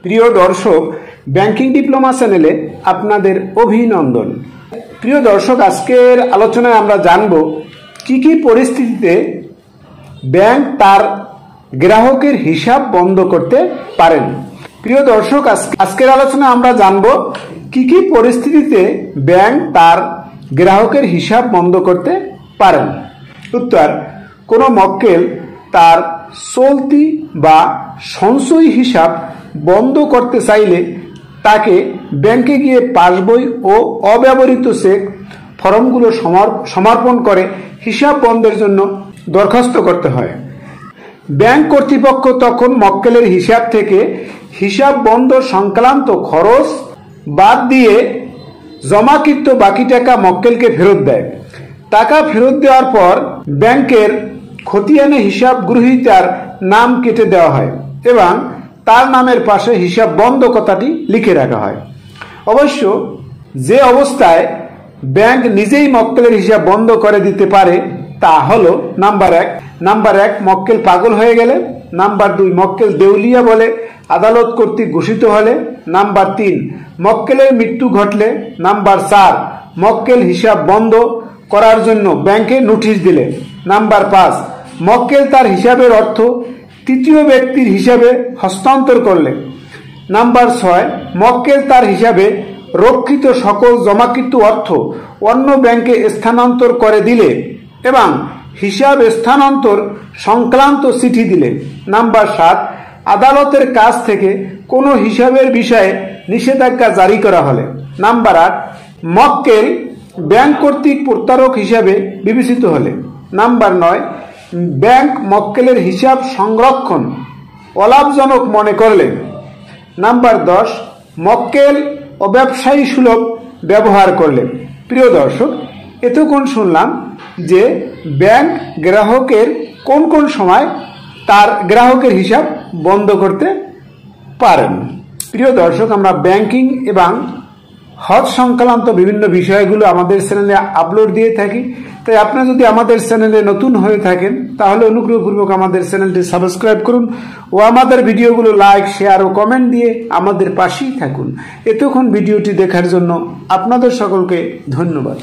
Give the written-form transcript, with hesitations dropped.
প্রিয় দর্শক, banking diploma চ্যানেলে আপনাদের অভিনন্দন। প্রিয় দর্শক, আজকের আলোচনায় আমরা জানব কি কি পরিস্থিতিতে ব্যাংক তার গ্রাহকের হিসাব বন্ধ করতে পারেন। প্রিয় দর্শক, আজকের আলোচনায় আমরা জানব কি কি পরিস্থিতিতে ব্যাংক তার গ্রাহকের হিসাব বন্ধ করতে পারেন। উত্তর: কোনো মক্কেল তার চলতি বা সঞ্চয়ী হিসাব বন্ধ করতে চাইলে তাকে ব্যাংকে গিয়ে পাসবই ও অব্যবহৃত চেক ফর্মগুলো সমর্পণ করে হিসাব বন্ধের জন্য দরখাস্ত করতে হয়। ব্যাংক কর্তৃপক্ষ তখন মক্কেলের হিসাব থেকে হিসাব বন্ধ সংক্রান্ত খরচ বাদ দিয়ে জমাকৃত বাকি টাকা মক্কেলকে ফেরত দেয়। টাকা ফেরত দেওয়ার পর ব্যাংকের খতিয়ানে হিসাব গ্রহীতার নাম কেটে দেওয়া হয় এবং তার নামের পাশে হিসাব বন্ধ কথাটি লিখে রাখা হয়। অবশ্য যে অবস্থায় ব্যাংক নিজেই মক্কেলের হিসাব বন্ধ করে দিতে পারে তা হলো: নাম্বার এক মক্কেল পাগল হয়ে গেলে, নাম্বার 2 মক্কেল দেউলিয়া বলে আদালত কর্তৃক ঘোষিত হলে, নাম্বার 3 মক্কেলের মৃত্যু ঘটলে, নাম্বার 4 মক্কেল হিসাব বন্ধ করার জন্য ব্যাংকে নোটিশ দিলে, নাম্বার 5 মক্কেল তার হিসাবের অর্থ তৃতীয় ব্যক্তির হিসাবে হস্তান্তর করলে, নাম্বার 6 মক্কেল তার হিসাবে রক্ষিত সকল জমাকৃত অর্থ অন্য ব্যাংকে স্থানান্তর করে দিলে এবং হিসাব স্থানান্তর সংক্রান্ত চিঠি দিলে, নাম্বার 7 আদালতের কাছ থেকে কোনো হিসাবের বিষয়ে নিষেধাজ্ঞা জারি করা হলে, নাম্বার 8 মক্কেল ব্যাংক কর্তৃক প্রতারক হিসাবে বিবেচিত হলে, নাম্বার 9 ব্যাংক মক্কেলের হিসাব সংরক্ষণ অলাভজনক মনে করলে, নাম্বার 10 মক্কেল অব্যবসায়ী সুলভ ব্যবহার করলে। প্রিয় দর্শক, এতক্ষণ শুনলাম যে ব্যাংক গ্রাহকের কোন কোন সময় তার গ্রাহকের হিসাব বন্ধ করতে পারেন। প্রিয় দর্শক, আমরা ব্যাংকিং এবং হজ সংক্রান্ত বিভিন্ন বিষয়গুলো আমাদের চ্যানেলে আপলোড দিয়ে থাকি। তাই আপনি যদি আমাদের চ্যানেলে নতুন হয়ে থাকেন তাহলে অনুগ্রহপূর্বক আমাদের চ্যানেলটি সাবস্ক্রাইব করুন ও আমাদের ভিডিওগুলো লাইক, শেয়ার ও কমেন্ট দিয়ে আমাদের পাশেই থাকুন। এতক্ষণ ভিডিওটি দেখার জন্য আপনাদের সকলকে ধন্যবাদ।